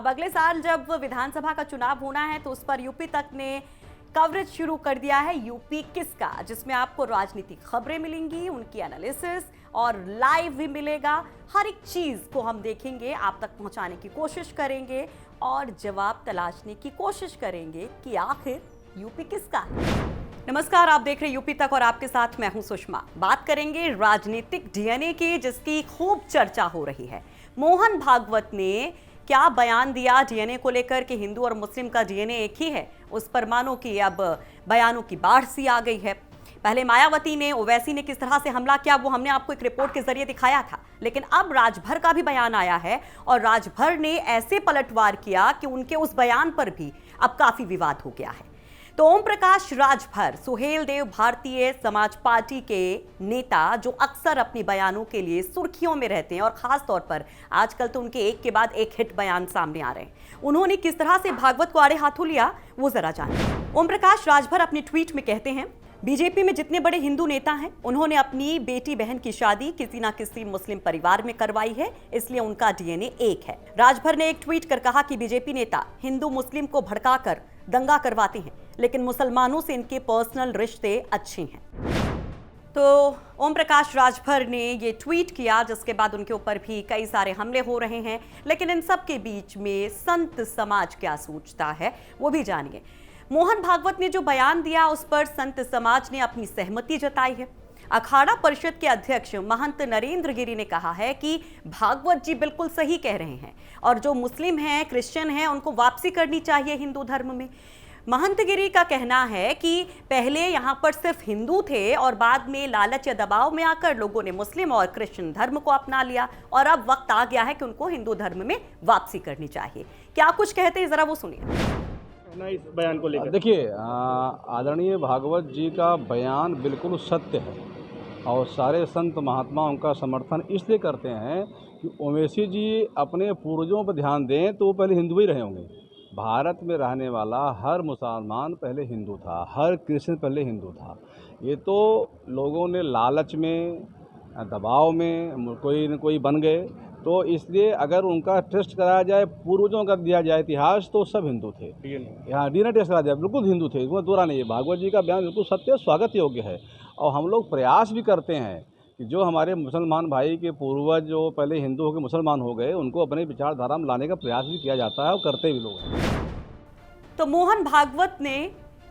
अब अगले साल जब विधानसभा का चुनाव होना है तो उस पर यूपी तक ने कवरेज शुरू कर दिया है यूपी किसका, जिसमें आपको राजनीतिक खबरें मिलेंगी, उनकी एनालिसिस और लाइव भी मिलेगा। हर एक चीज को हम देखेंगे, आप तक पहुंचाने की कोशिश करेंगे और जवाब तलाशने की कोशिश करेंगे कि आखिर यूपी किसका है। नमस्कार, आप देख रहे हैं यूपी तक और आपके साथ मैं हूं सुषमा। बात करेंगे राजनीतिक डीएनए की, जिसकी खूब चर्चा हो रही है। मोहन भागवत ने क्या बयान दिया डीएनए को लेकर कि हिंदू और मुस्लिम का डीएनए एक ही है, उस पर मानो कि अब बयानों की बाढ़ सी आ गई है। पहले मायावती ने, ओवैसी ने किस तरह से हमला किया वो हमने आपको एक रिपोर्ट के जरिए दिखाया था, लेकिन अब राजभर का भी बयान आया है और राजभर ने ऐसे पलटवार किया कि उनके उस बयान पर भी अब काफी विवाद हो गया है। तो ओम प्रकाश राजभर, सुहेल देव भारतीय समाज पार्टी के नेता, जो अक्सर अपने बयानों के लिए सुर्खियों में रहते हैं और खास तौर पर आजकल तो उनके एक के बाद एक हिट बयान सामने आ रहे हैं। उन्होंने किस तरह से भागवत को आड़े हाथों लिया वो जरा जानिए। ओम प्रकाश राजभर अपने ट्वीट में कहते हैं, बीजेपी में जितने बड़े हिंदू नेता हैं उन्होंने अपनी बेटी बहन की शादी किसी ना किसी मुस्लिम परिवार में करवाई है, इसलिए उनका डीएनए एक है। राजभर ने एक ट्वीट कर कहा कि बीजेपी नेता हिंदू मुस्लिम को भड़काकर दंगा करवाते हैं, लेकिन मुसलमानों से इनके पर्सनल रिश्ते अच्छे हैं। तो ओम प्रकाश राजभर ने ये ट्वीट किया, जिसके बाद उनके ऊपर भी कई सारे हमले हो रहे हैं। लेकिन इन सब के बीच में संत समाज क्या सोचता है वो भी जानिए। मोहन भागवत ने जो बयान दिया उस पर संत समाज ने अपनी सहमति जताई है। अखाड़ा परिषद के अध्यक्ष महंत नरेंद्र गिरी ने कहा है कि भागवत जी बिल्कुल सही कह रहे हैं और जो मुस्लिम हैं, क्रिश्चियन हैं, उनको वापसी करनी चाहिए हिंदू धर्म में। महंत गिरी का कहना है कि पहले यहाँ पर सिर्फ हिंदू थे और बाद में लालच या दबाव में आकर लोगों ने मुस्लिम और क्रिश्चियन धर्म को अपना लिया और अब वक्त आ गया है कि उनको हिंदू धर्म में वापसी करनी चाहिए। क्या कुछ कहते हैं जरा वो सुनिए। इस बयान को लेकर देखिए, आदरणीय भागवत जी का बयान बिल्कुल सत्य है और सारे संत महात्मा उनका समर्थन इसलिए करते हैं कि ओवैसी जी अपने पूर्वजों पर ध्यान दें तो वो पहले हिंदू ही रहे होंगे। भारत में रहने वाला हर मुसलमान पहले हिंदू था, हर क्रिश्चियन पहले हिंदू था। ये तो लोगों ने लालच में, दबाव में कोई न कोई बन गए, तो इसलिए अगर उनका टेस्ट कराया जाए, पूर्वजों का दिया जाए इतिहास, तो सब हिंदू थे। यहाँ डीएनए टेस्ट कराया जाए, बिल्कुल हिंदू थे, इसमें दोहरा नहीं है। भागवत जी का बयान बिल्कुल सत्य, स्वागत योग्य है। और हम लोग प्रयास भी करते हैं कि जो हमारे मुसलमान भाई के पूर्वज जो पहले हिंदू होकर मुसलमान हो गए, उनको अपने विचारधारा में लाने का प्रयास भी किया जाता है और करते भी लोग हैं। तो मोहन भागवत ने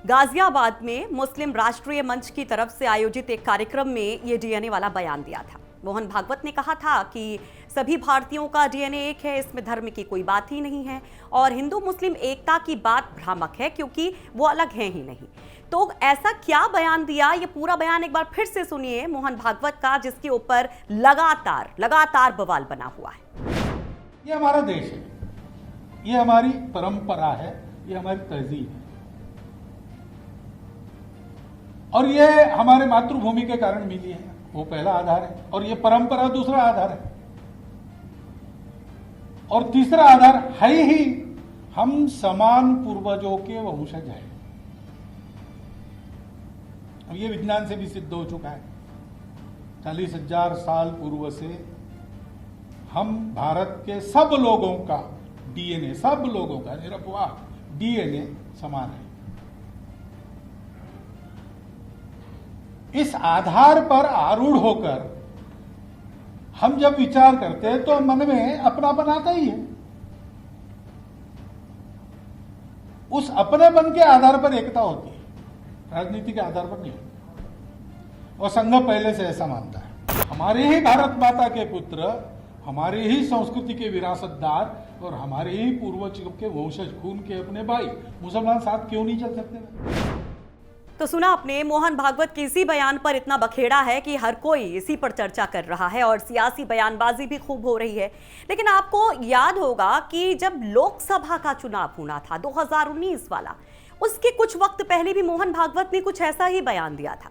गाजियाबाद में मुस्लिम राष्ट्रीय मंच की तरफ से आयोजित एक कार्यक्रम में ये डीएनए वाला बयान दिया था। मोहन भागवत ने कहा था कि सभी भारतीयों का डीएनए एक है, इसमें धर्म की कोई बात ही नहीं है और हिंदू मुस्लिम एकता की बात भ्रामक है क्योंकि वो अलग है ही नहीं। तो ऐसा क्या बयान दिया, ये पूरा बयान एक बार फिर से सुनिए मोहन भागवत का, जिसके ऊपर लगातार बवाल बना हुआ है। ये हमारा देश है, ये हमारी परंपरा है, ये हमारी तहजीब है और ये हमारे मातृभूमि के कारण मिली है, वो पहला आधार है। और ये परंपरा दूसरा आधार है और तीसरा आधार है ही हम समान पूर्वजों के वंशज हैं। अब ये विज्ञान से भी सिद्ध हो चुका है। 40,000 साल पूर्व से हम भारत के सब लोगों का डीएनए, सब लोगों का निरपवाह डीएनए समान है। इस आधार पर आरूढ़ होकर हम जब विचार करते हैं तो मन में अपनापन आता ही है। उस अपनेपन के आधार पर एकता होती है, राजनीति के आधार पर नहीं। और संघ पहले से ऐसा मानता है। हमारे ही भारत माता के पुत्र, हमारे ही संस्कृति के विरासतदार और हमारे ही पूर्वज के वंशज, खून के अपने भाई मुसलमान साथ क्यों नहीं चल सकते? तो सुना आपने, मोहन भागवत के इसी बयान पर इतना बखेड़ा है कि हर कोई इसी पर चर्चा कर रहा है और सियासी बयानबाजी भी खूब हो रही है। लेकिन आपको याद होगा कि जब लोकसभा का चुनाव होना था 2019 वाला, उसके कुछ वक्त पहले भी मोहन भागवत ने कुछ ऐसा ही बयान दिया था।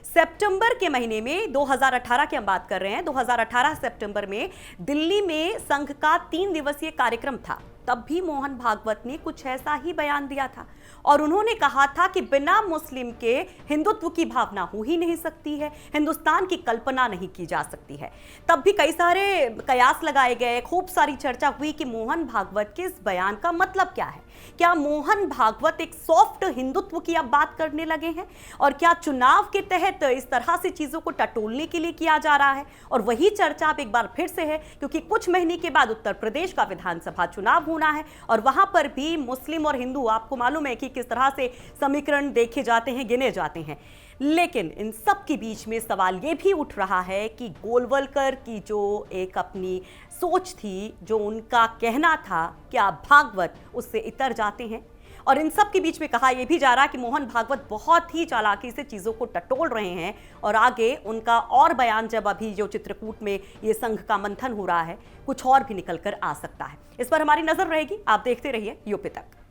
सितंबर के महीने में 2018 की हम बात कर रहे हैं, 2018 सितंबर में दिल्ली में संघ का 3 दिवसीय कार्यक्रम था तब भी मोहन भागवत ने कुछ ऐसा ही बयान दिया था और उन्होंने कहा था कि बिना मुस्लिम के हिंदुत्व की भावना हो ही नहीं सकती है, हिंदुस्तान की कल्पना नहीं की जा सकती है। तब भी कई सारे कयास लगाए गए, खूब सारी चर्चा हुई कि मोहन भागवत के इस बयान का मतलब क्या है। क्या मोहन भागवत एक सॉफ्ट हिंदुत्व की अब बात करने लगे हैं और क्या चुनाव के तहत इस तरह से चीजों को टटोलने के लिए किया जा रहा है? और वही चर्चा अब एक बार फिर से है क्योंकि कुछ महीने के बाद उत्तर प्रदेश का विधानसभा चुनाव होना है और वहां पर भी मुस्लिम और हिंदू, आपको मालूम है कि किस तरह से समीकरण देखे जाते हैं, गिने जाते हैं। लेकिन इन सब के बीच में सवाल ये भी उठ रहा है कि गोलवलकर की जो एक अपनी सोच थी, जो उनका कहना था, क्या भागवत उससे इतर जाते हैं? और इन सब के बीच में कहा यह भी जा रहा है कि मोहन भागवत बहुत ही चालाकी से चीज़ों को टटोल रहे हैं और आगे उनका और बयान, जब अभी जो चित्रकूट में ये संघ का मंथन हो रहा है, कुछ और भी निकल कर आ सकता है। इस पर हमारी नजर रहेगी। आप देखते रहिए यूपी तक।